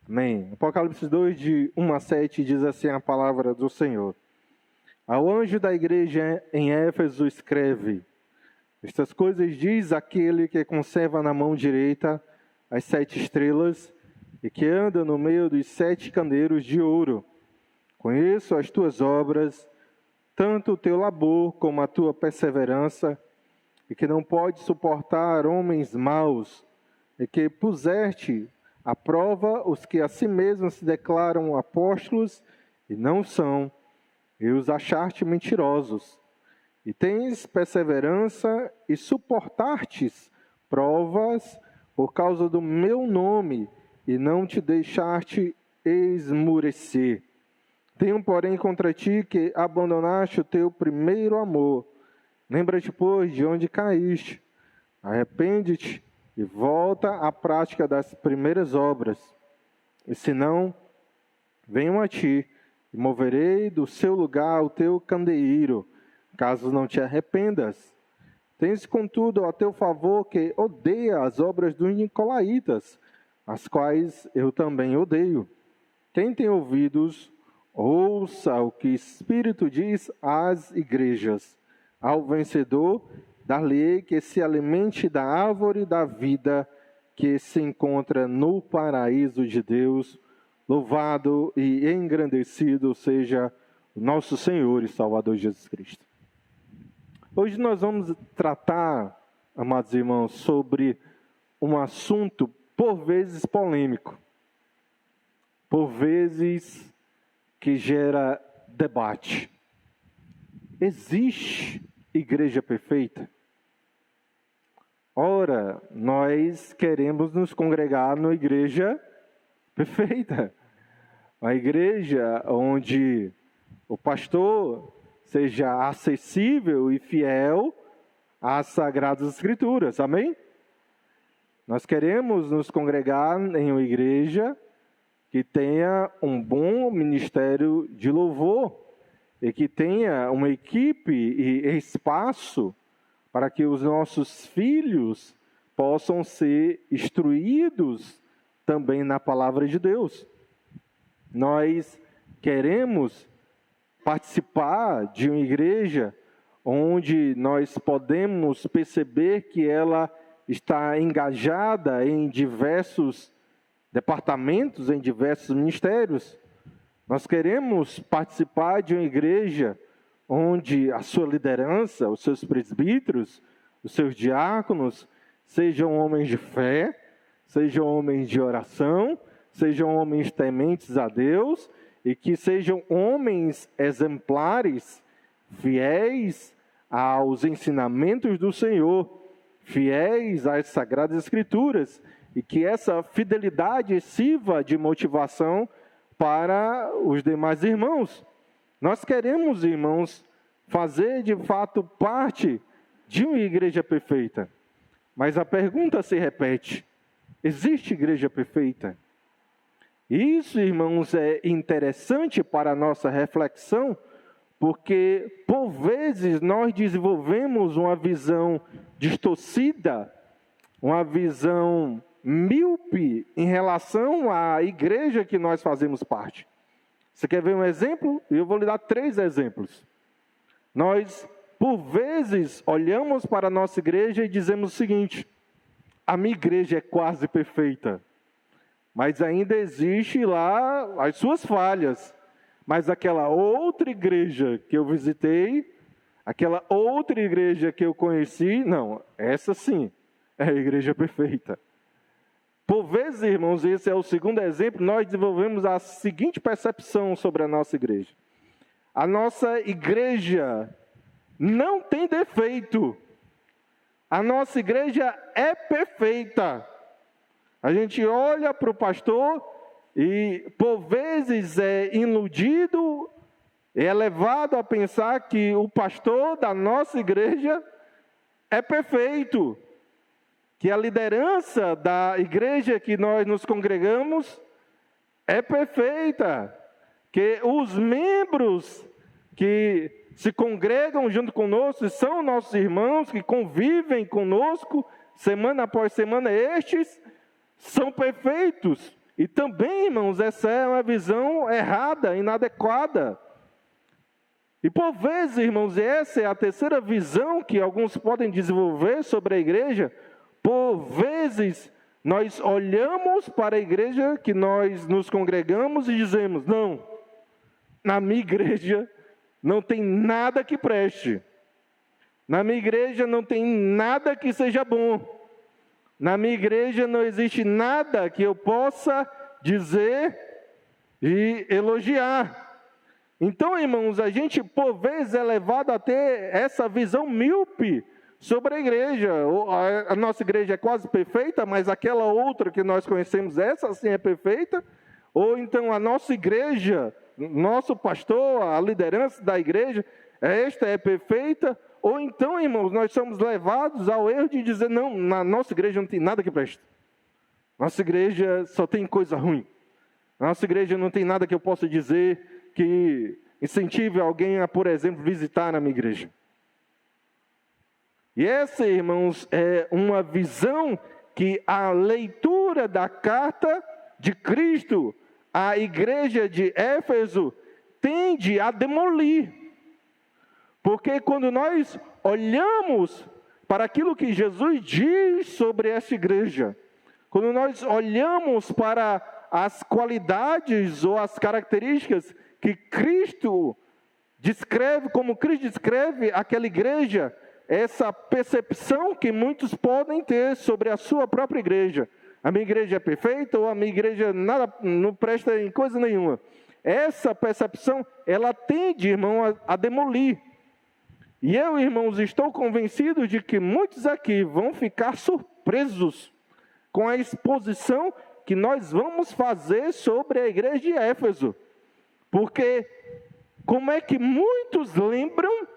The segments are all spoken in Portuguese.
Amém. Apocalipse 2, de 1 a 7, diz assim a palavra do Senhor. Ao anjo da igreja em Éfeso escreve: estas coisas diz aquele que conserva na mão direita as 7 estrelas e que anda no meio dos 7 candeeiros de ouro. Conheço as tuas obras, tanto o teu labor como a tua perseverança, e que não pode suportar homens maus, e que puseste à prova os que a si mesmos se declaram apóstolos e não são, e os achaste mentirosos. E tens perseverança e suportastes provas por causa do meu nome, e não te deixaste esmurecer. Tenho, porém, contra ti que abandonaste o teu primeiro amor. Lembra-te, pois, de onde caíste. Arrepende-te e volta à prática das primeiras obras. E se não, venho a ti e moverei do seu lugar o teu candeeiro, caso não te arrependas. Tens, contudo, a teu favor que odeia as obras dos nicolaítas, as quais eu também odeio. Quem tem ouvidos, ouça o que o Espírito diz às igrejas. Ao vencedor, dar-lhe-ei que se alimente da árvore da vida que se encontra no paraíso de Deus. Louvado e engrandecido seja o nosso Senhor e Salvador Jesus Cristo. Hoje nós vamos tratar, amados irmãos, sobre um assunto por vezes polêmico, por vezes que gera debate. Existe igreja perfeita? Ora, nós queremos nos congregar numa igreja perfeita. Uma igreja onde o pastor seja acessível e fiel às Sagradas Escrituras. Amém? Nós queremos nos congregar em uma igreja que tenha um bom ministério de louvor e que tenha uma equipe e espaço para que os nossos filhos possam ser instruídos também na palavra de Deus. Nós queremos participar de uma igreja onde nós podemos perceber que ela está engajada em diversos departamentos, em diversos ministérios. Nós queremos participar de uma igreja onde a sua liderança, os seus presbíteros, os seus diáconos, sejam homens de fé, sejam homens de oração, sejam homens tementes a Deus, e que sejam homens exemplares, fiéis aos ensinamentos do Senhor, fiéis às Sagradas Escrituras, e que essa fidelidade sirva de motivação para os demais irmãos. Nós queremos, irmãos, fazer de fato parte de uma igreja perfeita. Mas a pergunta se repete: existe igreja perfeita? Isso, irmãos, é interessante para a nossa reflexão, porque por vezes nós desenvolvemos uma visão distorcida, uma visão míope em relação à igreja que nós fazemos parte. Você quer ver um exemplo? Eu vou lhe dar 3 exemplos. Nós, por vezes, olhamos para a nossa igreja e dizemos o seguinte: a minha igreja é quase perfeita, mas ainda existe lá as suas falhas. Mas aquela outra igreja que eu visitei, aquela outra igreja que eu conheci, não, essa sim é a igreja perfeita. Por vezes, irmãos, esse é o segundo exemplo, nós desenvolvemos a seguinte percepção sobre a nossa igreja: a nossa igreja não tem defeito, a nossa igreja é perfeita. A gente olha para o pastor e, por vezes, é iludido, é levado a pensar que o pastor da nossa igreja é perfeito, que a liderança da igreja que nós nos congregamos é perfeita, que os membros que se congregam junto conosco são nossos irmãos, que convivem conosco semana após semana, estes são perfeitos. E também, irmãos, essa é uma visão errada, inadequada. E por vezes, irmãos, essa é a terceira visão que alguns podem desenvolver sobre a igreja. Por vezes, nós olhamos para a igreja que nós nos congregamos e dizemos: não, na minha igreja não tem nada que preste. Na minha igreja não tem nada que seja bom. Na minha igreja não existe nada que eu possa dizer e elogiar. Então, irmãos, a gente por vezes é levado a ter essa visão míope sobre a igreja. A nossa igreja é quase perfeita, mas aquela outra que nós conhecemos, essa sim é perfeita. Ou então a nossa igreja, nosso pastor, a liderança da igreja, esta é perfeita. Ou então, irmãos, nós somos levados ao erro de dizer: não, na nossa igreja não tem nada que preste. Nossa igreja só tem coisa ruim. Nossa igreja não tem nada que eu possa dizer que incentive alguém a, por exemplo, visitar a minha igreja. E essa, irmãos, é uma visão que a leitura da carta de Cristo à igreja de Éfeso tende a demolir. Porque quando nós olhamos para aquilo que Jesus diz sobre essa igreja, quando nós olhamos para as qualidades ou as características que Cristo descreve, como Cristo descreve aquela igreja, essa percepção que muitos podem ter sobre a sua própria igreja. A minha igreja é perfeita ou a minha igreja nada, não presta em coisa nenhuma. Essa percepção, ela tende, irmão, a demolir. E eu, irmãos, estou convencido de que muitos aqui vão ficar surpresos com a exposição que nós vamos fazer sobre a igreja de Éfeso. Porque como é que muitos lembram,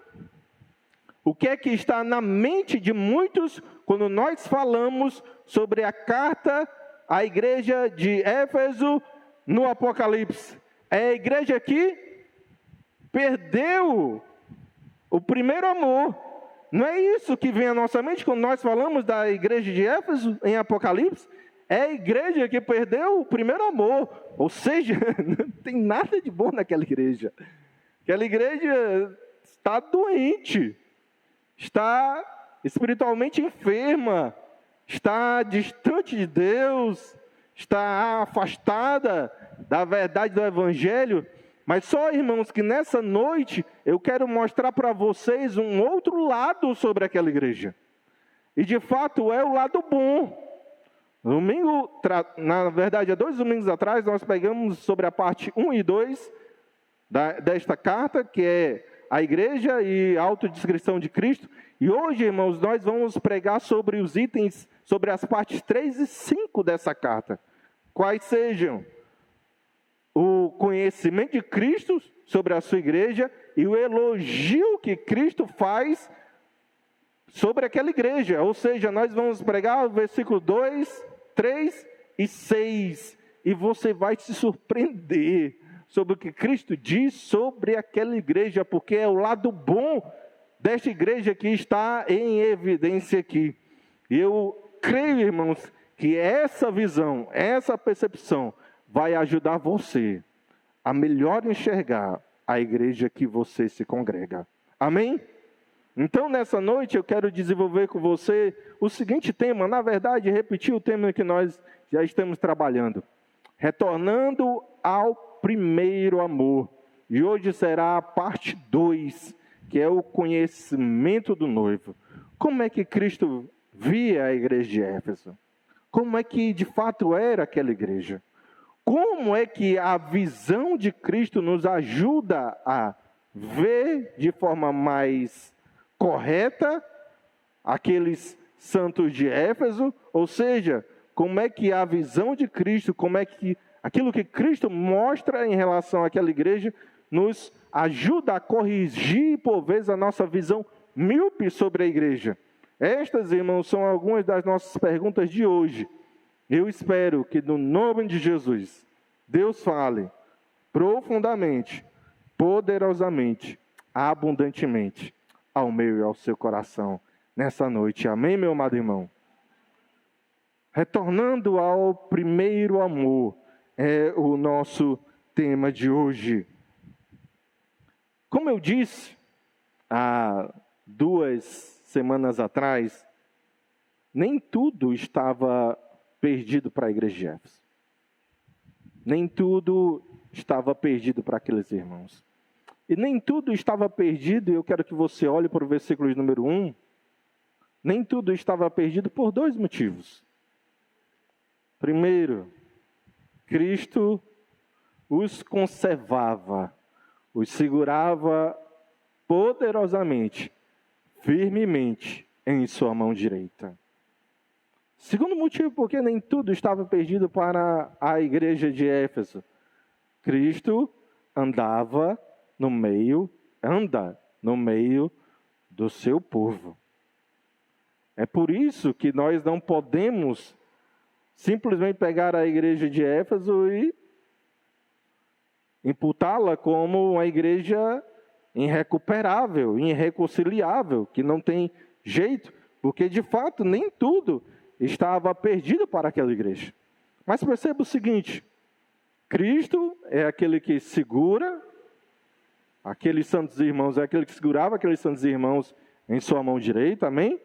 o que é que está na mente de muitos quando nós falamos sobre a carta à igreja de Éfeso no Apocalipse? É a igreja que perdeu o primeiro amor. Não é isso que vem à nossa mente quando nós falamos da igreja de Éfeso em Apocalipse? É a igreja que perdeu o primeiro amor. Ou seja, não tem nada de bom naquela igreja. Aquela igreja está doente, está espiritualmente enferma, está distante de Deus, está afastada da verdade do Evangelho. Mas só, irmãos, que nessa noite eu quero mostrar para vocês um outro lado sobre aquela igreja. E de fato é o lado bom. Na verdade, há 2 domingos atrás, nós pegamos sobre a parte 1 e 2 desta carta, que é a igreja e a autodescrição de Cristo. E hoje, irmãos, nós vamos pregar sobre os itens, sobre as partes 3 e 5 dessa carta. Quais sejam o conhecimento de Cristo sobre a sua igreja e o elogio que Cristo faz sobre aquela igreja. Ou seja, nós vamos pregar o versículo 2, 3 e 6. E você vai se surpreender sobre o que Cristo diz sobre aquela igreja, porque é o lado bom desta igreja que está em evidência aqui. E eu creio, irmãos, que essa visão, essa percepção vai ajudar você a melhor enxergar a igreja que você se congrega. Amém? Então, nessa noite, eu quero desenvolver com você o seguinte tema, na verdade, repetir o tema que nós já estamos trabalhando. Retornando ao primeiro amor. E hoje será a parte 2, que é o conhecimento do noivo. Como é que Cristo via a igreja de Éfeso? Como é que de fato era aquela igreja? Como é que a visão de Cristo nos ajuda a ver de forma mais correta aqueles santos de Éfeso? Ou seja, como é que a visão de Cristo, como é que aquilo que Cristo mostra em relação àquela igreja nos ajuda a corrigir, por vezes, a nossa visão míope sobre a igreja? Estas, irmãos, são algumas das nossas perguntas de hoje. Eu espero que, no nome de Jesus, Deus fale profundamente, poderosamente, abundantemente ao meu e ao seu coração nessa noite. Amém, meu amado irmão? Retornando ao primeiro amor. é o nosso tema de hoje. Como eu disse há 2 semanas atrás, nem tudo estava perdido para a igreja de Éfeso. Nem tudo estava perdido para aqueles irmãos. E nem tudo estava perdido, e eu quero que você olhe para o versículo de número 1. Nem tudo estava perdido por 2 motivos. Primeiro, Cristo os conservava, os segurava poderosamente, firmemente em sua mão direita. Segundo motivo, porque nem tudo estava perdido para a igreja de Éfeso. Cristo anda no meio do seu povo. É por isso que nós não podemos simplesmente pegar a igreja de Éfeso e imputá-la como uma igreja irrecuperável, irreconciliável, que não tem jeito, porque de fato nem tudo estava perdido para aquela igreja. Mas perceba o seguinte: Cristo é aquele que segura aqueles santos irmãos, é aquele que segurava aqueles santos irmãos em sua mão direita, amém?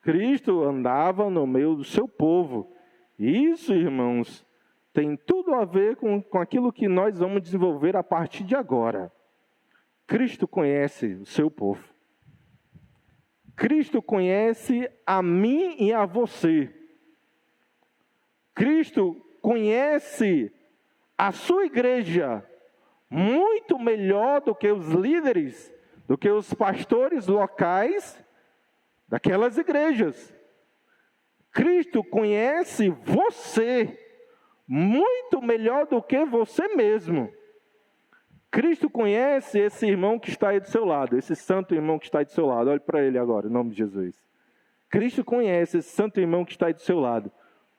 Cristo andava no meio do seu povo. E isso, irmãos, tem tudo a ver com aquilo que nós vamos desenvolver a partir de agora. Cristo conhece o seu povo. Cristo conhece a mim e a você. Cristo conhece a sua igreja muito melhor do que os líderes, do que os pastores locais daquelas igrejas. Cristo conhece você muito melhor do que você mesmo. Cristo conhece esse irmão que está aí do seu lado, esse santo irmão que está aí do seu lado. Olhe para ele agora, em nome de Jesus. Cristo conhece esse santo irmão que está aí do seu lado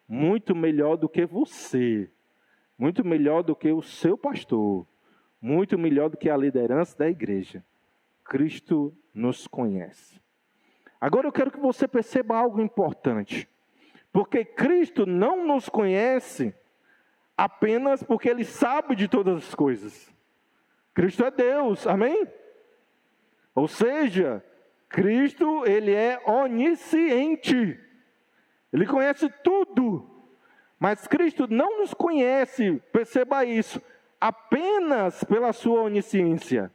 muito melhor do que você, muito melhor do que o seu pastor, muito melhor do que a liderança da igreja. Cristo nos conhece. Agora eu quero que você perceba algo importante. Porque Cristo não nos conhece apenas porque Ele sabe de todas as coisas. Cristo é Deus, amém? Ou seja, Cristo, Ele é onisciente. Ele conhece tudo. Mas Cristo não nos conhece, perceba isso, apenas pela sua onisciência.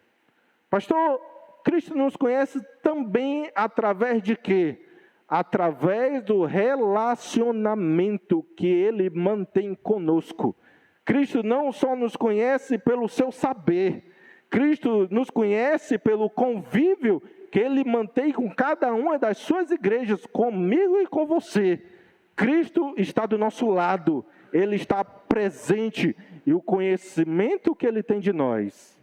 Pastor, Cristo nos conhece também através de quê? Através do relacionamento que Ele mantém conosco. Cristo não só nos conhece pelo seu saber, Cristo nos conhece pelo convívio que Ele mantém com cada uma das suas igrejas, comigo e com você. Cristo está do nosso lado, Ele está presente, e o conhecimento que Ele tem de nós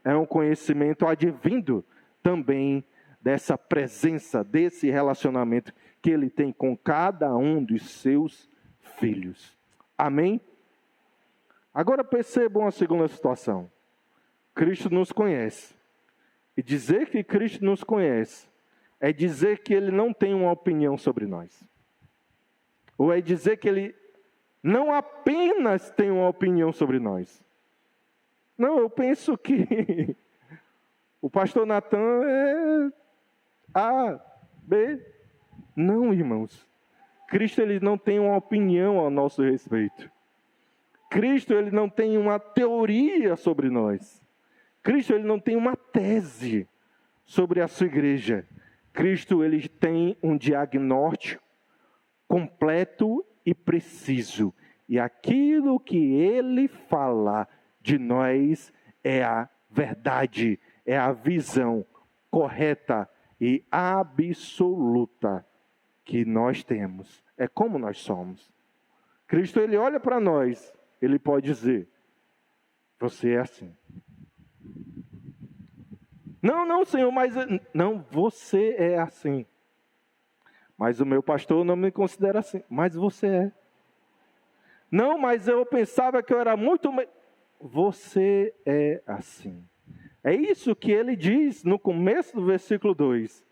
é um conhecimento advindo também dessa presença, desse relacionamento que Ele tem com cada um dos seus filhos. Amém? Agora percebam a segunda situação. Cristo nos conhece. E dizer que Cristo nos conhece é dizer que Ele não tem uma opinião sobre nós. Ou é dizer que Ele não apenas tem uma opinião sobre nós. Não, eu penso que o pastor Natan é A, B. Não, irmãos. Cristo, Ele não tem uma opinião a nosso respeito. Cristo, Ele não tem uma teoria sobre nós. Cristo, Ele não tem uma tese sobre a sua igreja. Cristo, Ele tem um diagnóstico completo e preciso. E aquilo que Ele fala de nós é a verdade, é a visão correta e absoluta que nós temos. É como nós somos. Cristo, Ele olha para nós, Ele pode dizer: você é assim. Não, Senhor, mas... Não, você é assim. Mas o meu pastor não me considera assim. Mas você é. Não, mas eu pensava que eu era muito... Você é assim. É isso que ele diz no começo do versículo 2.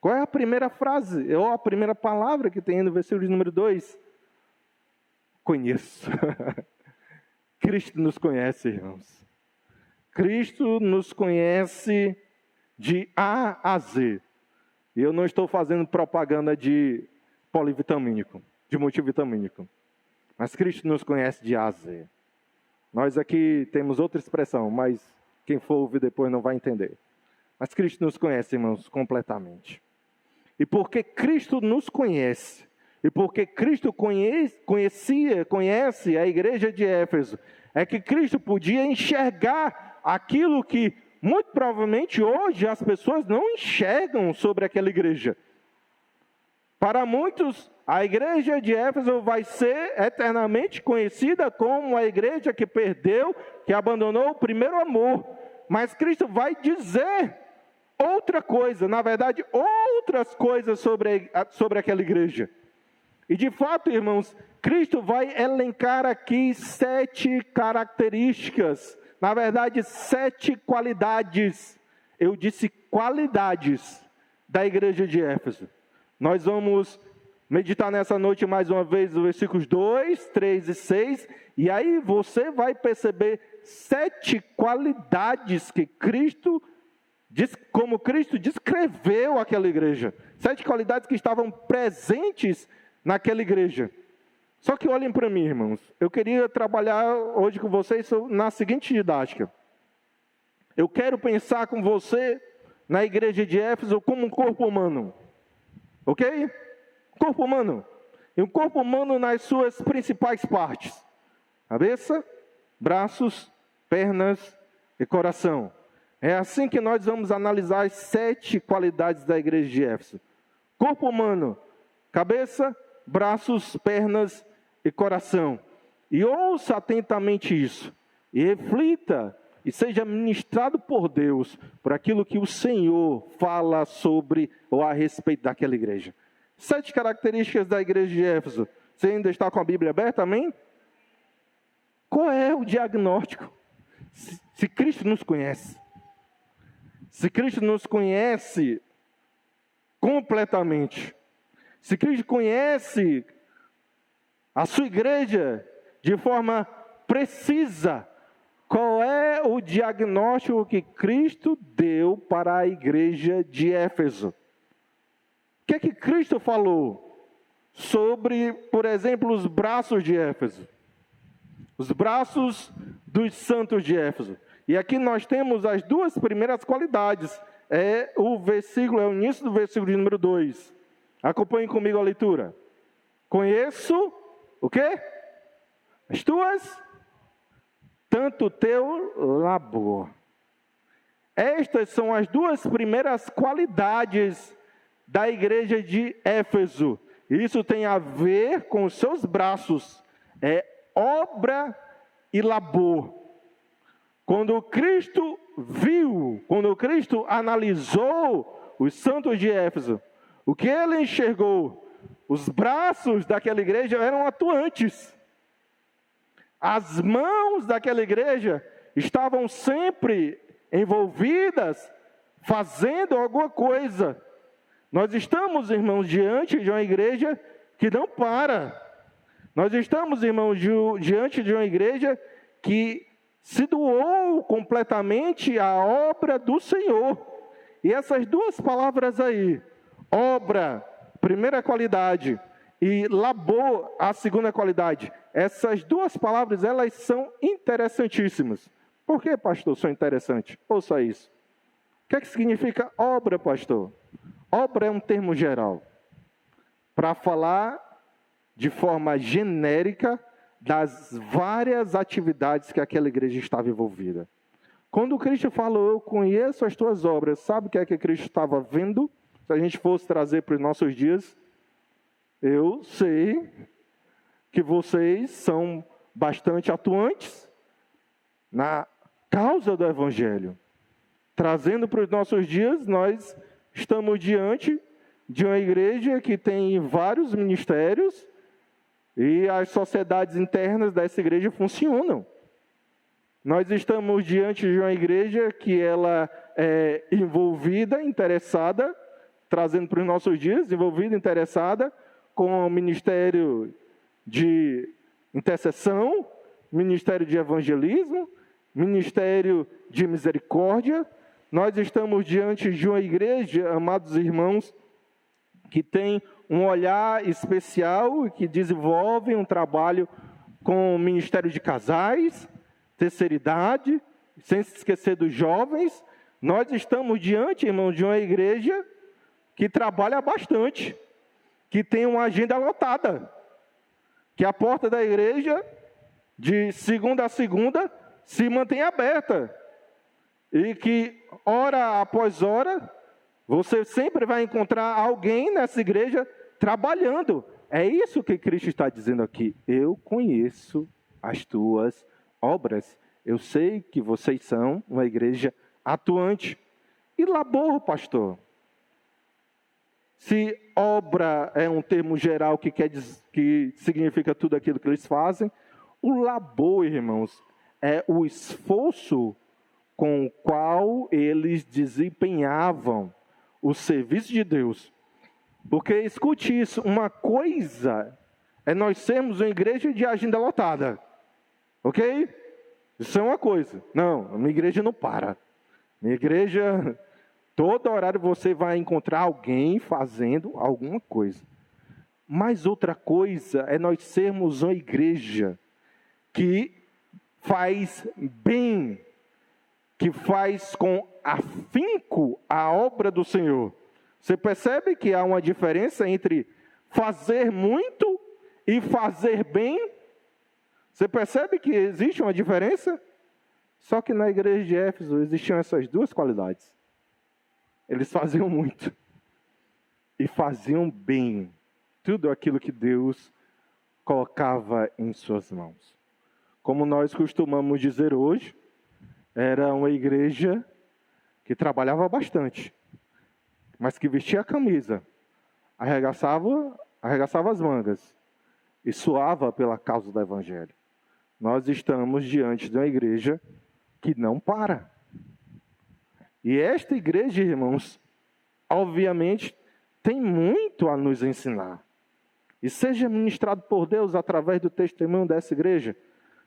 Qual é a primeira frase? Ou a primeira palavra que tem no versículo de número 2? Conheço. Cristo nos conhece, irmãos. Cristo nos conhece de A a Z. E eu não estou fazendo propaganda de polivitamínico, de multivitamínico. Mas Cristo nos conhece de A a Z. Nós aqui temos outra expressão, mas quem for ouvir depois não vai entender. Mas Cristo nos conhece, irmãos, completamente. E porque Cristo nos conhece, e porque Cristo conhece a igreja de Éfeso, é que Cristo podia enxergar aquilo que muito provavelmente hoje as pessoas não enxergam sobre aquela igreja. Para muitos, a igreja de Éfeso vai ser eternamente conhecida como a igreja que perdeu, que abandonou o primeiro amor. Mas Cristo vai dizer outra coisa, na verdade, outras coisas sobre aquela igreja. E de fato, irmãos, Cristo vai elencar aqui 7 características, na verdade, 7 qualidades. Eu disse qualidades da igreja de Éfeso. Nós vamos meditar nessa noite mais uma vez os versículos 2, 3 e 6. E aí você vai perceber 7 qualidades que como Cristo descreveu aquela igreja. 7 qualidades que estavam presentes naquela igreja. Só que olhem para mim, irmãos. Eu queria trabalhar hoje com vocês na seguinte didática. Eu quero pensar com você na igreja de Éfeso como um corpo humano. Ok? Corpo humano. E um corpo humano nas suas principais partes. Cabeça, braços, pernas e coração. É assim que nós vamos analisar as 7 qualidades da igreja de Éfeso. Corpo humano, cabeça, braços, pernas e coração. E ouça atentamente isso. E reflita e seja ministrado por Deus por aquilo que o Senhor fala sobre ou a respeito daquela igreja. 7 características da igreja de Éfeso. Você ainda está com a Bíblia aberta, amém? Qual é o diagnóstico? Se Cristo nos conhece. Se Cristo nos conhece completamente. Se Cristo conhece a sua igreja de forma precisa, qual é o diagnóstico que Cristo deu para a igreja de Éfeso? O que é que Cristo falou sobre, por exemplo, os braços de Éfeso? Os braços dos santos de Éfeso. E aqui nós temos as 2 primeiras qualidades. É o início do versículo de número 2. Acompanhem comigo a leitura. Conheço, o quê? As tuas, tanto o teu labor. Estas são as 2 primeiras qualidades da igreja de Éfeso. Isso tem a ver com os seus braços. É obra e labor. Quando Cristo viu, quando Cristo analisou os santos de Éfeso, o que ele enxergou? Os braços daquela igreja eram atuantes. As mãos daquela igreja estavam sempre envolvidas, fazendo alguma coisa. Nós estamos, irmãos, diante de uma igreja que não para. Nós estamos, irmãos, diante de uma igreja que se doou completamente à obra do Senhor. E essas 2 palavras aí, obra, primeira qualidade, e labor, a segunda qualidade. Essas 2 palavras, elas são interessantíssimas. Por que, pastor, são interessantes? Ouça isso. O que é que significa obra, pastor? Obra é um termo geral para falar de forma genérica das várias atividades que aquela igreja estava envolvida. Quando Cristo falou, eu conheço as tuas obras, sabe o que é que Cristo estava vendo? Se a gente fosse trazer para os nossos dias, eu sei que vocês são bastante atuantes na causa do Evangelho. Trazendo para os nossos dias, nós estamos diante de uma igreja que tem vários ministérios e as sociedades internas dessa igreja funcionam. Nós estamos diante de uma igreja que ela é envolvida, interessada, trazendo para os nossos dias, envolvida, interessada, com o ministério de intercessão, ministério de evangelismo, ministério de misericórdia. Nós estamos diante de uma igreja, amados irmãos, que tem um olhar especial e que desenvolve um trabalho com o ministério de casais, terceira idade, sem se esquecer dos jovens. Nós estamos diante, irmãos, de uma igreja que trabalha bastante, que tem uma agenda lotada, que a porta da igreja, de segunda a segunda, se mantém aberta, e que, hora após hora, você sempre vai encontrar alguém nessa igreja trabalhando. É isso que Cristo está dizendo aqui. Eu conheço as tuas obras. Eu sei que vocês são uma igreja atuante. E labor, pastor? Se obra é um termo geral que significa tudo aquilo que eles fazem, o labor, irmãos, é o esforço com o qual eles desempenhavam o serviço de Deus. Porque, escute isso, uma coisa é nós sermos uma igreja de agenda lotada, ok? Isso é uma coisa. Não, a minha igreja não para. Minha igreja, todo horário você vai encontrar alguém fazendo alguma coisa. Mas outra coisa é nós sermos uma igreja que faz bem, que faz com afinco a obra do Senhor. Você percebe que há uma diferença entre fazer muito e fazer bem? Você percebe que existe uma diferença? Só que na igreja de Éfeso existiam essas duas qualidades. Eles faziam muito e faziam bem tudo aquilo que Deus colocava em suas mãos. Como nós costumamos dizer hoje, era uma igreja que trabalhava bastante, mas que vestia a camisa, arregaçava as mangas e suava pela causa do Evangelho. Nós estamos diante de uma igreja que não para. E esta igreja, irmãos, obviamente, tem muito a nos ensinar. E seja ministrado por Deus através do testemunho dessa igreja,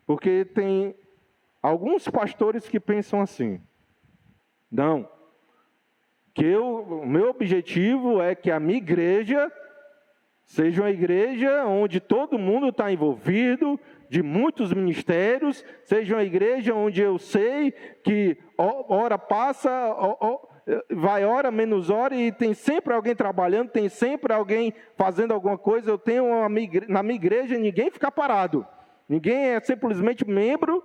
porque tem alguns pastores que pensam assim: não, o meu objetivo é que a minha igreja seja uma igreja onde todo mundo está envolvido, de muitos ministérios, seja uma igreja onde eu sei que hora passa, vai hora, menos hora, e tem sempre alguém trabalhando, tem sempre alguém fazendo alguma coisa. Eu tenho na minha igreja, ninguém fica parado. Ninguém é simplesmente membro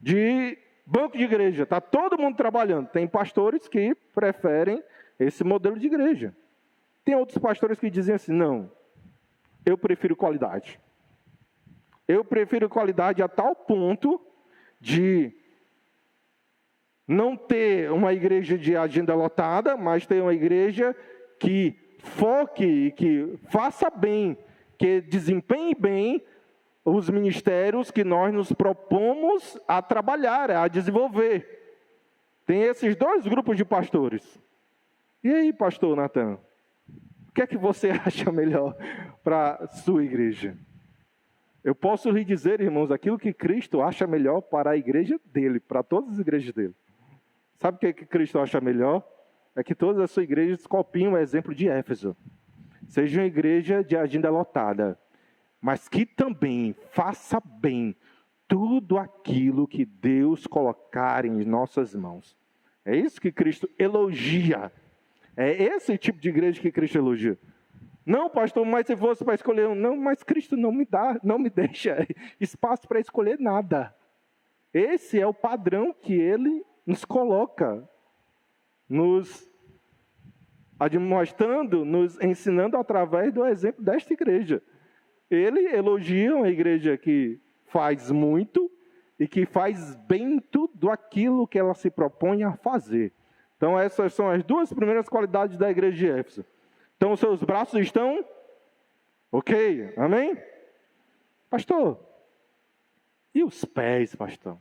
de banco de igreja. Está todo mundo trabalhando. Tem pastores que preferem esse modelo de igreja. Tem outros pastores que dizem assim: não, eu prefiro qualidade. Eu prefiro qualidade a tal ponto de não ter uma igreja de agenda lotada, mas ter uma igreja que foque, que faça bem, que desempenhe bem os ministérios que nós nos propomos a trabalhar, a desenvolver. Tem esses dois grupos de pastores. E aí, pastor Natan, o que é que você acha melhor para a sua igreja? Eu posso lhe dizer, irmãos, aquilo que Cristo acha melhor para a igreja dele, para todas as igrejas dele. Sabe o que Cristo acha melhor? É que todas as suas igrejas copiem o exemplo de Éfeso. Seja uma igreja de agenda lotada, mas que também faça bem tudo aquilo que Deus colocar em nossas mãos. É isso que Cristo elogia. É esse tipo de igreja que Cristo elogia. Não, pastor, mas se fosse para escolher não, mas Cristo não me deixa espaço para escolher nada. Esse é o padrão que Ele nos coloca, nos admoestando, nos ensinando através do exemplo desta igreja. Ele elogia uma igreja que faz muito e que faz bem tudo aquilo que ela se propõe a fazer. Então essas são as duas primeiras qualidades da igreja de Éfeso. Então os seus braços estão ok, amém? Pastor, e os pés, pastor?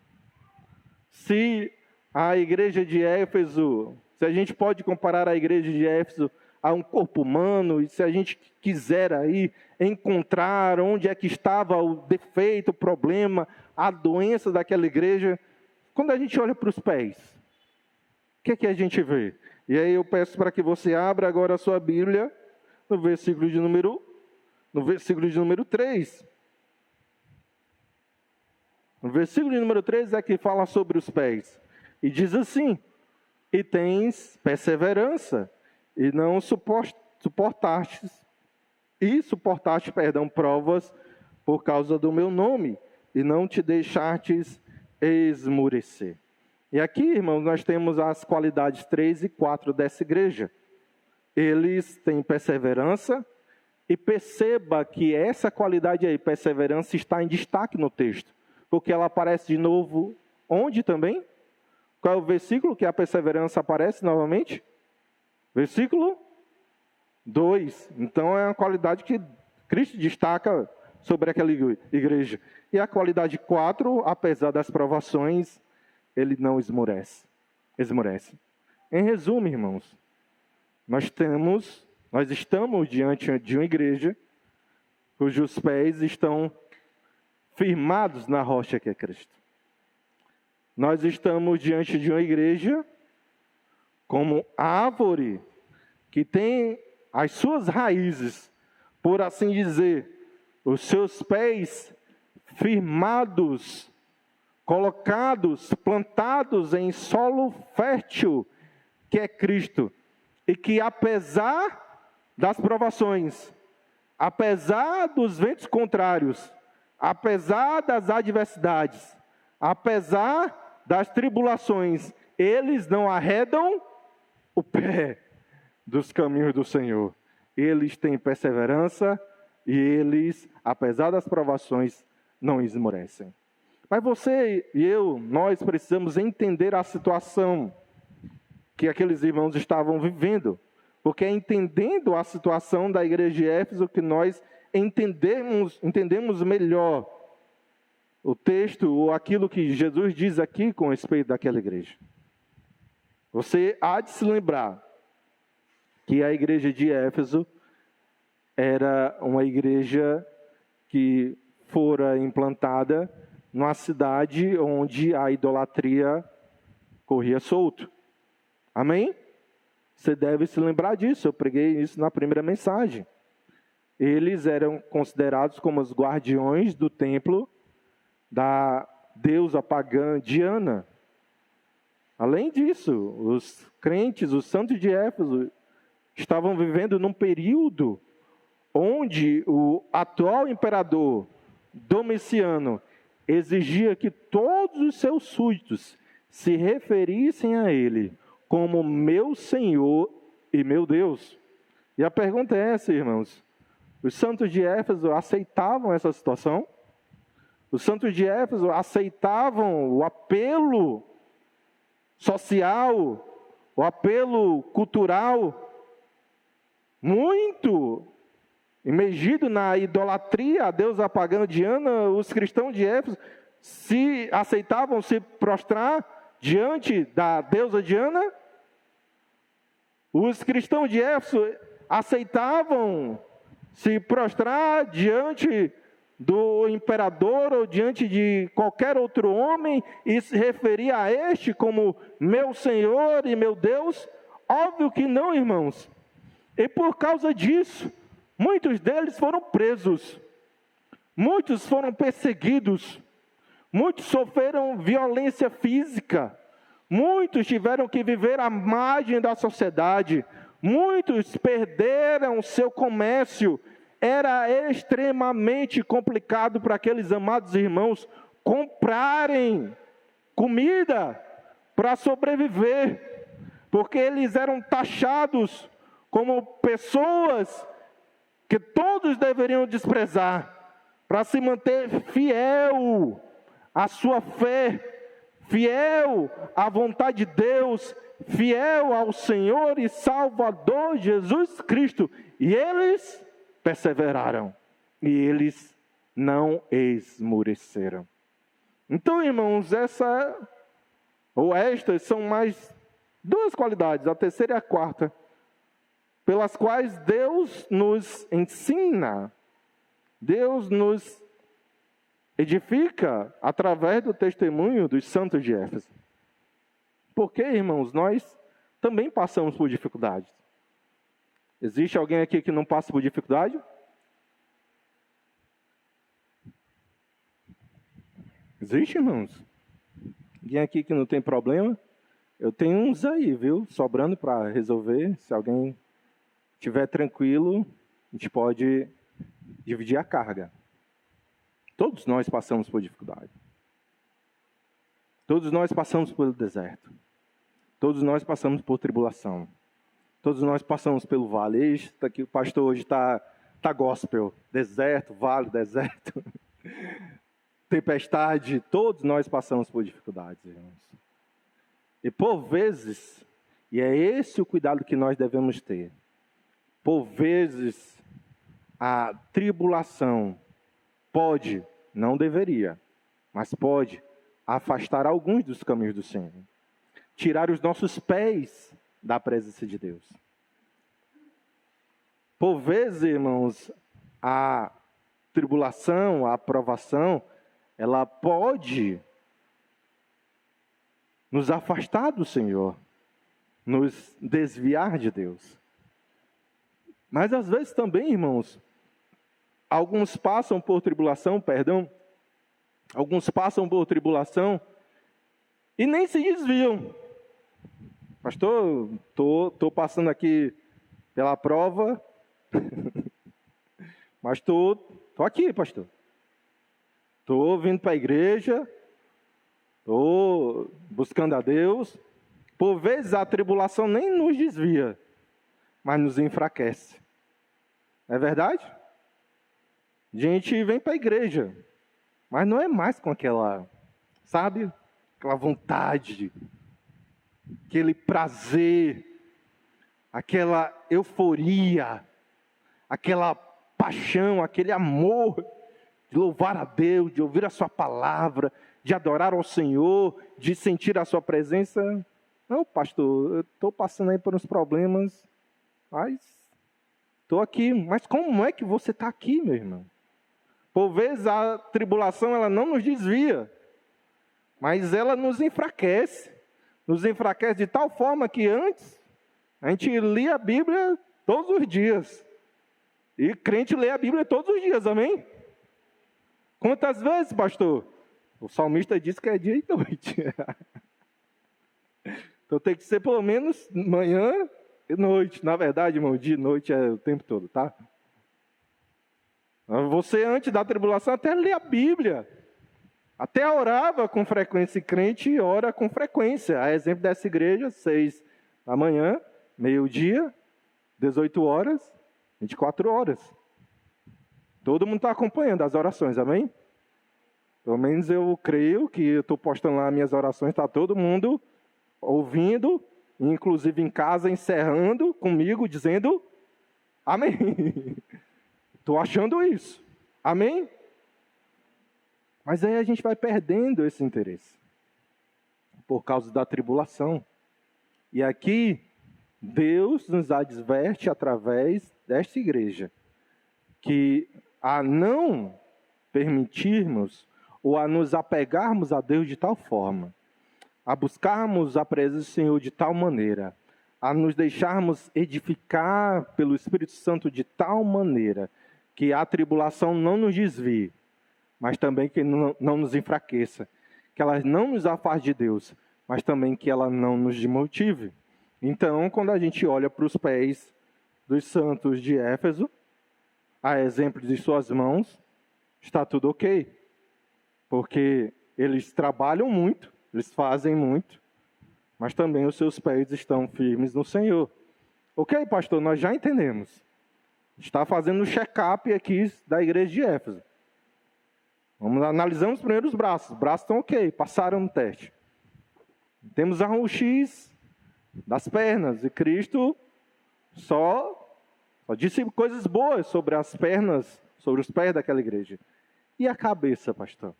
Se a igreja de Éfeso, se a gente pode comparar a igreja de Éfeso a um corpo humano, e se a gente quiser aí encontrar onde é que estava o defeito, o problema, a doença daquela igreja, quando a gente olha para os pés, o que é que a gente vê? E aí eu peço para que você abra agora a sua Bíblia no versículo de número 3. O versículo de número 3 é que fala sobre os pés. E diz assim: e tens perseverança, e não suportaste provas por causa do meu nome, e não te deixastes esmurecer. E aqui, irmãos, nós temos as qualidades 3 e 4 dessa igreja. Eles têm perseverança, e perceba que essa qualidade aí, perseverança, está em destaque no texto, porque ela aparece de novo onde também? Qual é o versículo que a perseverança aparece novamente? Versículo 2. Então é uma qualidade que Cristo destaca sobre aquela igreja. E a qualidade 4, apesar das provações, ele não esmorece. Em resumo, irmãos, nós estamos diante de uma igreja cujos pés estão firmados na rocha que é Cristo. Nós estamos diante de uma igreja como árvore que tem as suas raízes, por assim dizer, os seus pés firmados, colocados, plantados em solo fértil, que é Cristo. E que apesar das provações, apesar dos ventos contrários, apesar das adversidades, apesar das tribulações, eles não arredam o pé dos caminhos do Senhor. Eles têm perseverança e eles, apesar das provações, não esmorecem. Mas você e eu, nós precisamos entender a situação que aqueles irmãos estavam vivendo. Porque é entendendo a situação da igreja de Éfeso que nós entendemos melhor o texto ou aquilo que Jesus diz aqui com respeito daquela igreja. Você há de se lembrar que a igreja de Éfeso era uma igreja que fora implantada numa cidade onde a idolatria corria solto. Amém? Você deve se lembrar disso, eu preguei isso na primeira mensagem. Eles eram considerados como os guardiões do templo da deusa pagã Diana. Além disso, os crentes, os santos de Éfeso, estavam vivendo num período onde o atual imperador Domiciano exigia que todos os seus súditos se referissem a ele como meu Senhor e meu Deus. E a pergunta é essa, irmãos: os santos de Éfeso aceitavam essa situação? Os santos de Éfeso aceitavam o apelo social, o apelo cultural, muito imergido na idolatria a deusa pagã Diana? Os cristãos de Éfeso aceitavam se prostrar diante da deusa Diana? Os cristãos de Éfeso aceitavam se prostrar diante do imperador ou diante de qualquer outro homem e se referir a este como meu Senhor e meu Deus? Óbvio que não, irmãos. E por causa disso, muitos deles foram presos, muitos foram perseguidos, muitos sofreram violência física, muitos tiveram que viver à margem da sociedade, muitos perderam seu comércio. Era extremamente complicado para aqueles amados irmãos comprarem comida para sobreviver, porque eles eram taxados como pessoas que todos deveriam desprezar, para se manter fiel à sua fé, fiel à vontade de Deus, fiel ao Senhor e Salvador Jesus Cristo. E eles perseveraram, e eles não esmoreceram. Então, irmãos, estas são mais duas qualidades, a terceira e a quarta, pelas quais Deus nos ensina, Deus nos edifica através do testemunho dos santos de Éfeso. Porque, irmãos, nós também passamos por dificuldades. Existe alguém aqui que não passa por dificuldade? Existe, irmãos? Alguém aqui que não tem problema? Eu tenho uns aí, viu? Sobrando para resolver. Se alguém estiver tranquilo, a gente pode dividir a carga. Todos nós passamos por dificuldade. Todos nós passamos pelo deserto. Todos nós passamos por tribulação. Todos nós passamos pelo vale. Eita, que o pastor hoje está gospel. Deserto, vale, deserto. Tempestade. Todos nós passamos por dificuldades, irmãos. E por vezes, e é esse o cuidado que nós devemos ter, por vezes a tribulação pode, não deveria, mas pode afastar alguns dos caminhos do Senhor. Tirar os nossos pés da presença de Deus. Por vezes, irmãos, a tribulação, a aprovação, ela pode nos afastar do Senhor, nos desviar de Deus. Mas às vezes também, irmãos, alguns passam por tribulação, alguns passam por tribulação e nem se desviam. Pastor, tô passando aqui pela prova, mas tô aqui, pastor. Tô vindo para a igreja, tô buscando a Deus. Por vezes a tribulação nem nos desvia, mas nos enfraquece. Não é verdade? A gente vem para a igreja, mas não é mais com aquela, sabe, aquela vontade, aquele prazer, aquela euforia, aquela paixão, aquele amor de louvar a Deus, de ouvir a sua palavra, de adorar ao Senhor, de sentir a sua presença. Não, pastor, eu estou passando aí por uns problemas, mas estou aqui. Mas como é que você está aqui, meu irmão? Por vezes a tribulação ela não nos desvia, mas ela nos enfraquece de tal forma que antes a gente lia a Bíblia todos os dias. E crente lê a Bíblia todos os dias, amém? Quantas vezes, pastor? O salmista diz que é dia e noite. Então tem que ser pelo menos manhã e noite. Na verdade, irmão, dia e noite é o tempo todo, tá? Você, antes da tribulação, até lê a Bíblia. Até orava com frequência, e crente ora com frequência. A exemplo dessa igreja, 6 da manhã, meio-dia, 18 horas, 24 horas. Todo mundo está acompanhando as orações, amém? Pelo menos eu creio que eu estou postando lá minhas orações, está todo mundo ouvindo, inclusive em casa, encerrando comigo, dizendo amém. Estou achando isso, amém? Mas aí a gente vai perdendo esse interesse, por causa da tribulação. E aqui, Deus nos adverte através desta igreja, que a não permitirmos ou a nos apegarmos a Deus de tal forma, a buscarmos a presença do Senhor de tal maneira, a nos deixarmos edificar pelo Espírito Santo de tal maneira, que a tribulação não nos desvie, mas também que não nos enfraqueça, que ela não nos afaste de Deus, mas também que ela não nos desmotive. Então, quando a gente olha para os pés dos santos de Éfeso, a exemplo de suas mãos, está tudo ok. Porque eles trabalham muito, eles fazem muito, mas também os seus pés estão firmes no Senhor. Ok, pastor, nós já entendemos. Está fazendo o check-up aqui da igreja de Éfeso. Analisamos primeiro os braços. Os braços estão ok, passaram no teste. Temos a X das pernas, e Cristo só disse coisas boas sobre as pernas, sobre os pés daquela igreja. E a cabeça, pastor?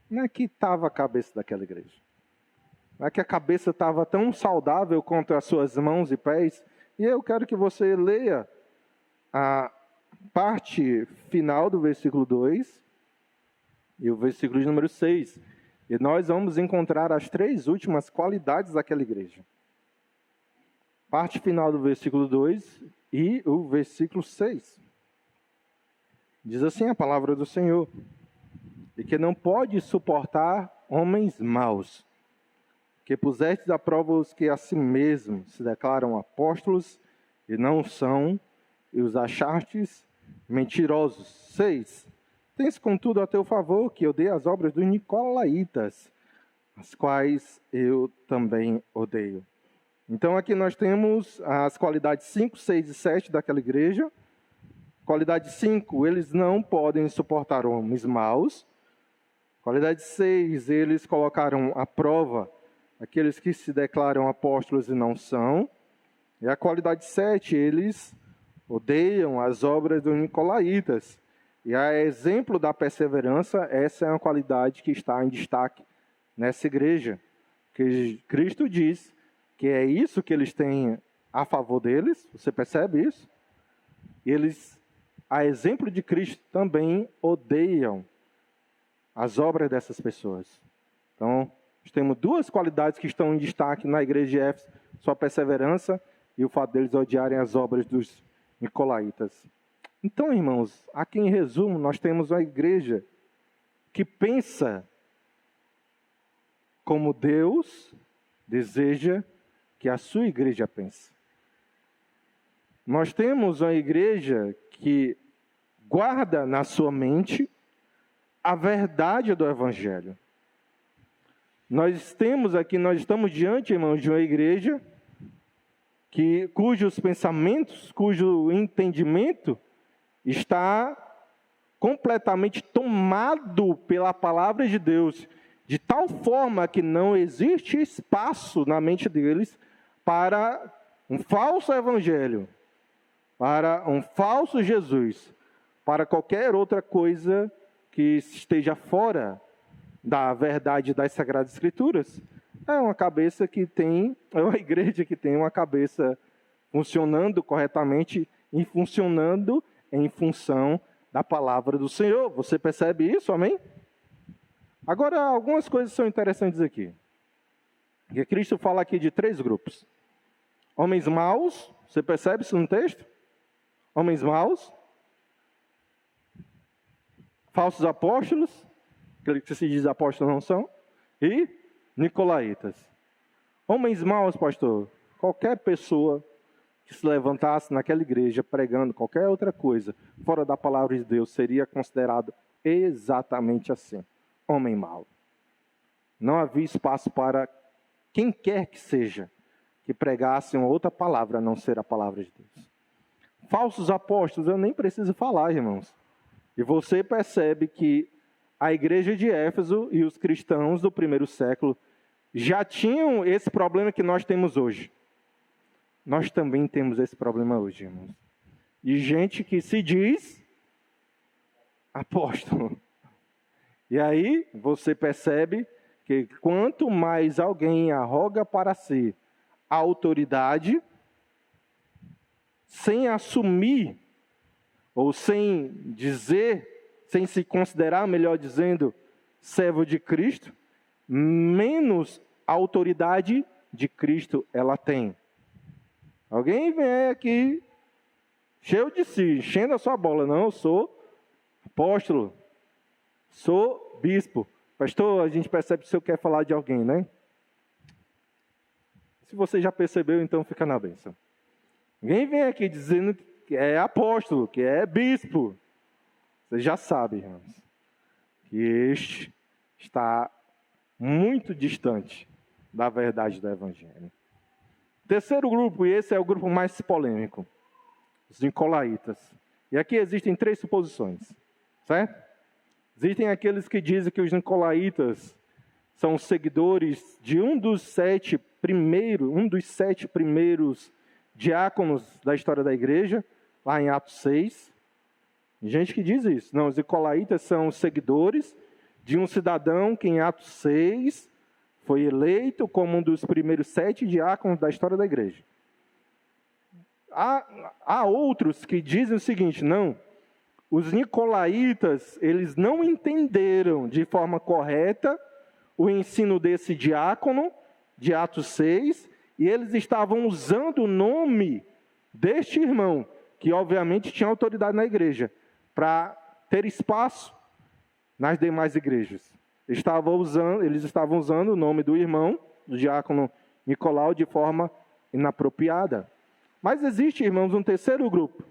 Como é que estava a cabeça daquela igreja? Não é que a cabeça estava tão saudável quanto as suas mãos e pés, E eu quero que você leia a parte final do versículo 2 e o versículo de número 6. E nós vamos encontrar as 3 últimas qualidades daquela igreja. Parte final do versículo 2 e o versículo 6. Diz assim a palavra do Senhor: e que não pode suportar homens maus, que pusestes à prova os que a si mesmos se declaram apóstolos e não são, e os achastes mentirosos. 6. Tens, contudo, a teu favor que odeia as obras dos nicolaítas, as quais eu também odeio. Então, aqui nós temos as qualidades 5, 6 e 7 daquela igreja. Qualidade 5, eles não podem suportar homens maus. Qualidade 6, eles colocaram à prova aqueles que se declaram apóstolos e não são. E a qualidade 7, eles odeiam as obras dos nicolaítas. E a exemplo da perseverança, essa é uma qualidade que está em destaque nessa igreja. Que Cristo diz que é isso que eles têm a favor deles, você percebe isso? Eles, a exemplo de Cristo, também odeiam as obras dessas pessoas. Então, nós temos 2 qualidades que estão em destaque na igreja de Éfeso: sua perseverança e o fato deles odiarem as obras dos nicolaítas. Então, irmãos, aqui em resumo, nós temos uma igreja que pensa como Deus deseja que a sua igreja pense. Nós temos uma igreja que guarda na sua mente a verdade do Evangelho. Nós estamos diante, irmãos, de uma igreja cujos pensamentos, cujo entendimento está completamente tomado pela palavra de Deus, de tal forma que não existe espaço na mente deles para um falso evangelho, para um falso Jesus, para qualquer outra coisa que esteja fora da verdade das Sagradas Escrituras. É uma igreja que tem uma cabeça funcionando corretamente e funcionando em função da palavra do Senhor. Você percebe isso, amém? Agora, algumas coisas são interessantes aqui. Porque Cristo fala aqui de 3 grupos. Homens maus, você percebe isso no texto? Homens maus. Falsos apóstolos, aqueles que se diz apóstolos não são. E nicolaítas. Homens maus, pastor, qualquer pessoa que se levantasse naquela igreja pregando qualquer outra coisa fora da palavra de Deus seria considerado exatamente assim: homem mau. Não havia espaço para quem quer que seja que pregasse uma outra palavra a não ser a palavra de Deus. Falsos apóstolos, eu nem preciso falar, irmãos. E você percebe que a igreja de Éfeso e os cristãos do primeiro século já tinham esse problema que nós temos hoje. Nós também temos esse problema hoje, irmãos. De gente que se diz apóstolo. E aí você percebe que quanto mais alguém arroga para si a autoridade, sem assumir, ou sem dizer, sem se considerar, melhor dizendo, servo de Cristo, menos autoridade de Cristo ela tem. Alguém vem aqui cheio de si, enchendo a sua bola. Não, eu sou apóstolo, sou bispo. Pastor, a gente percebe que o senhor quer falar de alguém, né? Se você já percebeu, então fica na bênção. Alguém vem aqui dizendo que é apóstolo, que é bispo. Você já sabe, irmãos, que este está muito distante da verdade do Evangelho. Terceiro grupo, e esse é o grupo mais polêmico, os nicolaítas. E aqui existem 3 suposições, certo? Existem aqueles que dizem que os nicolaítas são seguidores de um dos 7 primeiros diáconos da história da igreja, lá em Atos 6. Gente que diz isso. Não, os nicolaítas são seguidores de um cidadão que em Atos 6 foi eleito como um dos primeiros 7 diáconos da história da igreja. há outros que dizem o seguinte: não, os nicolaítas, eles não entenderam de forma correta o ensino desse diácono, de Atos 6, e eles estavam usando o nome deste irmão, que obviamente tinha autoridade na igreja, para ter espaço nas demais igrejas. Eles estavam usando o nome do irmão, do diácono Nicolau, de forma inapropriada. Mas existe, irmãos, um terceiro grupo.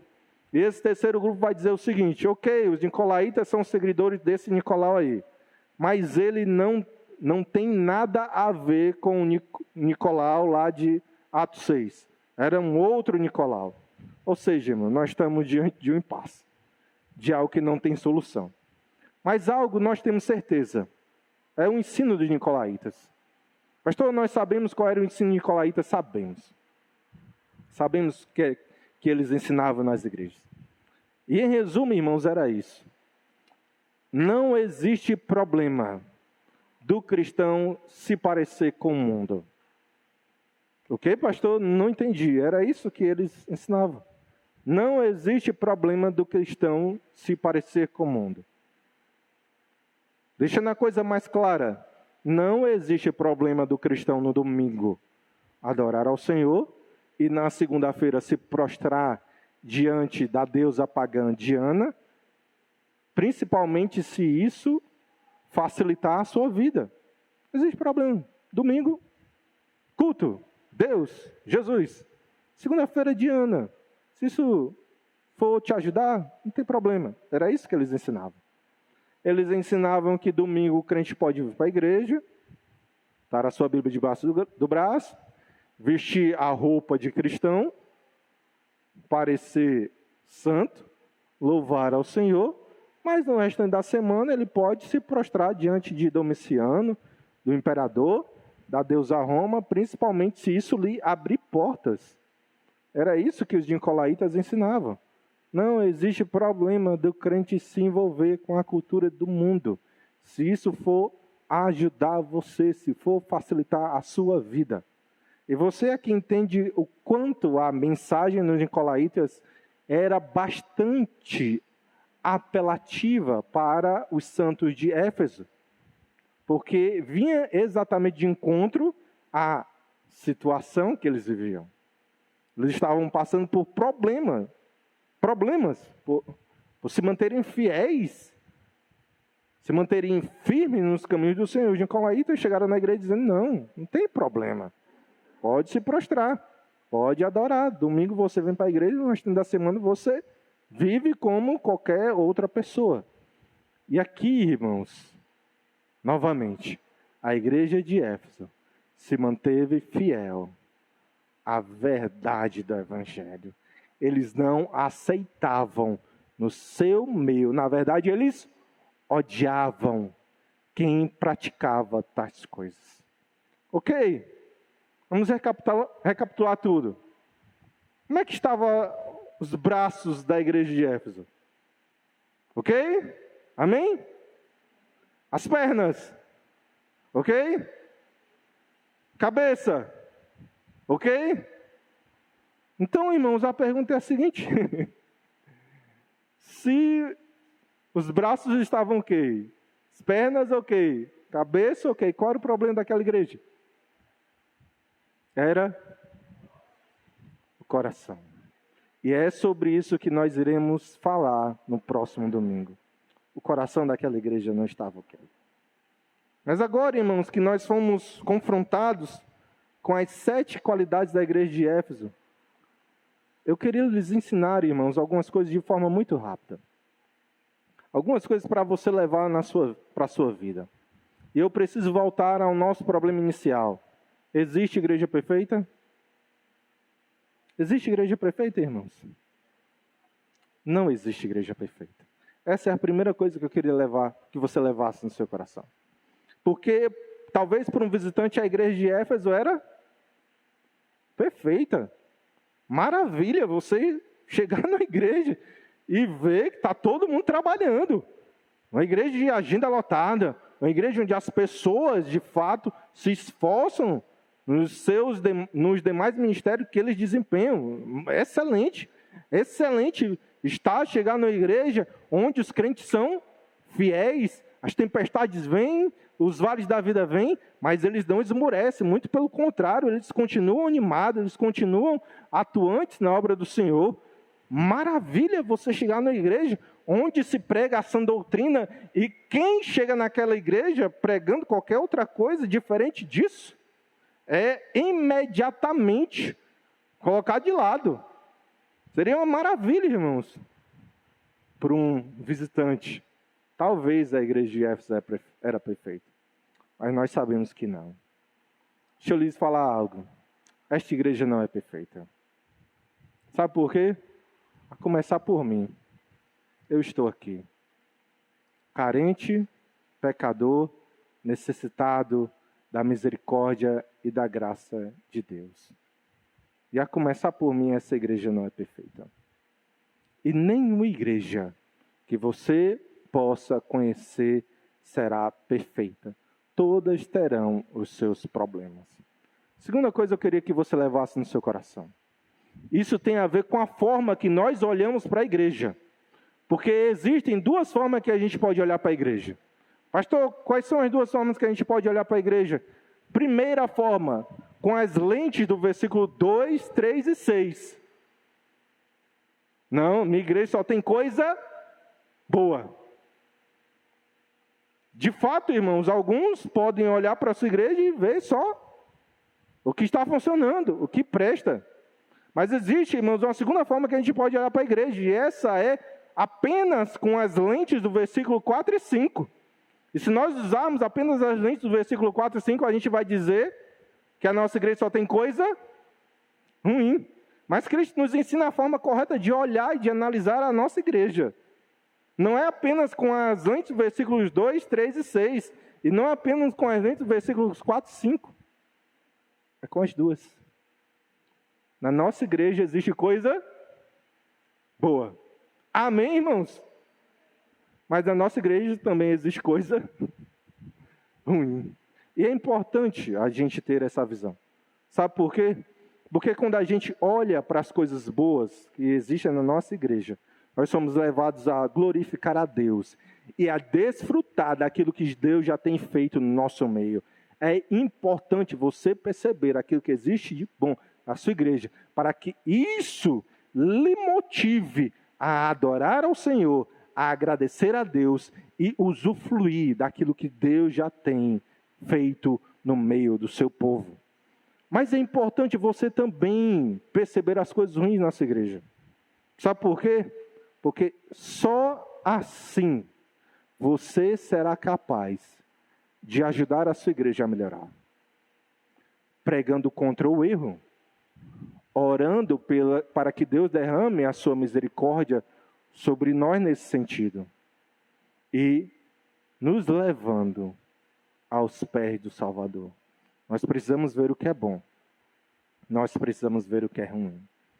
E esse terceiro grupo vai dizer o seguinte: ok, os nicolaítas são seguidores desse Nicolau aí, mas ele não tem nada a ver com o Nicolau lá de Atos 6. Era um outro Nicolau. Ou seja, irmão, nós estamos diante de um impasse, de algo que não tem solução. Mas algo nós temos certeza: é o ensino dos nicolaítas. Pastor, nós sabemos qual era o ensino nicolaíta? Sabemos. Sabemos que eles ensinavam nas igrejas. E em resumo, irmãos, era isso. Não existe problema do cristão se parecer com o mundo. Ok, pastor? Não entendi. Era isso que eles ensinavam. Não existe problema do cristão se parecer com o mundo. Deixando a coisa mais clara, não existe problema do cristão no domingo adorar ao Senhor e na segunda-feira se prostrar diante da deusa pagã Diana, principalmente se isso facilitar a sua vida. Não existe problema. Domingo, culto, Deus, Jesus. Segunda-feira, Diana. Se isso for te ajudar, não tem problema. Era isso que eles ensinavam. Eles ensinavam que domingo o crente pode vir para a igreja, estar a sua Bíblia debaixo do braço, vestir a roupa de cristão, parecer santo, louvar ao Senhor, mas no restante da semana ele pode se prostrar diante de Domiciano, do imperador, da deusa Roma, principalmente se isso lhe abrir portas. Era isso que os nicolaítas ensinavam. Não existe problema do crente se envolver com a cultura do mundo, se isso for ajudar você, se for facilitar a sua vida. E você aqui entende o quanto a mensagem dos nicolaítas era bastante apelativa para os santos de Éfeso, porque vinha exatamente de encontro à situação que eles viviam. Eles estavam passando por problemas por se manterem fiéis, se manterem firmes nos caminhos do Senhor. Os nicolaítas chegaram na igreja dizendo: não tem problema, pode se prostrar, pode adorar. Domingo você vem para a igreja, no resto da semana você vive como qualquer outra pessoa. E aqui, irmãos, novamente, a igreja de Éfeso se manteve fiel à verdade do Evangelho. Eles não aceitavam no seu meio. Na verdade, eles odiavam quem praticava tais coisas. Ok, vamos recapitular tudo. Como é que estavam os braços da igreja de Éfeso? Ok? Amém? As pernas? Ok? Cabeça? Ok? Então, irmãos, a pergunta é a seguinte: se os braços estavam ok, as pernas ok, cabeça ok, qual era o problema daquela igreja? Era o coração. E é sobre isso que nós iremos falar no próximo domingo. O coração daquela igreja não estava ok. Mas agora, irmãos, que nós fomos confrontados com as 7 qualidades da igreja de Éfeso, eu queria lhes ensinar, irmãos, algumas coisas de forma muito rápida. Algumas coisas para você levar para a sua vida. E eu preciso voltar ao nosso problema inicial. Existe igreja perfeita? Existe igreja perfeita, irmãos? Não existe igreja perfeita. Essa é a primeira coisa que eu queria que você levasse no seu coração. Porque, talvez para um visitante, a igreja de Éfeso era perfeita. Maravilha você chegar na igreja e ver que está todo mundo trabalhando. Uma igreja de agenda lotada, uma igreja onde as pessoas, de fato, se esforçam nos demais ministérios que eles desempenham. Excelente, excelente está chegar na igreja onde os crentes são fiéis, as tempestades vêm, os vales da vida vêm, mas eles não esmorecem, muito pelo contrário, eles continuam animados, eles continuam atuantes na obra do Senhor. Maravilha você chegar na igreja onde se prega a sã doutrina e quem chega naquela igreja pregando qualquer outra coisa diferente disso, é imediatamente colocado de lado. Seria uma maravilha, irmãos, para um visitante. Talvez a igreja de Éfeso era perfeita, mas nós sabemos que não. Deixa eu lhes falar algo. Esta igreja não é perfeita. Sabe por quê? A começar por mim. Eu estou aqui, carente, pecador, necessitado da misericórdia e da graça de Deus. E a começar por mim, essa igreja não é perfeita. E nenhuma igreja que você possa conhecer será perfeita. Todas terão os seus problemas. Segunda coisa, eu queria que você levasse no seu coração. Isso tem a ver com a forma que nós olhamos para a igreja. Porque existem duas formas que a gente pode olhar para a igreja. Pastor, quais são as duas formas que a gente pode olhar para a igreja? Primeira forma, com as lentes do versículo 2, 3 e 6. Não, minha igreja só tem coisa boa. De fato, irmãos, alguns podem olhar para a sua igreja e ver só o que está funcionando, o que presta. Mas existe, irmãos, uma segunda forma que a gente pode olhar para a igreja, e essa é apenas com as lentes do versículo 4 e 5. E se nós usarmos apenas as lentes do versículo 4 e 5, a gente vai dizer que a nossa igreja só tem coisa ruim. Mas Cristo nos ensina a forma correta de olhar e de analisar a nossa igreja. Não é apenas com as lentes dos versículos 2, 3 e 6. E não é apenas com as lentes dos versículos 4 e 5. É com as duas. Na nossa igreja existe coisa boa. Amém, irmãos? Mas na nossa igreja também existe coisa ruim. E é importante a gente ter essa visão. Sabe por quê? Porque quando a gente olha para as coisas boas que existem na nossa igreja, nós somos levados a glorificar a Deus e a desfrutar daquilo que Deus já tem feito no nosso meio. É importante você perceber aquilo que existe de bom na sua igreja, para que isso lhe motive a adorar ao Senhor, a agradecer a Deus e usufruir daquilo que Deus já tem feito no meio do seu povo. Mas é importante você também perceber as coisas ruins na nossa igreja. Sabe por quê? Porque só assim você será capaz de ajudar a sua igreja a melhorar. Pregando contra o erro, orando para que Deus derrame a sua misericórdia sobre nós nesse sentido. E nos levando aos pés do Salvador. Nós precisamos ver o que é bom. Nós precisamos ver o que é ruim.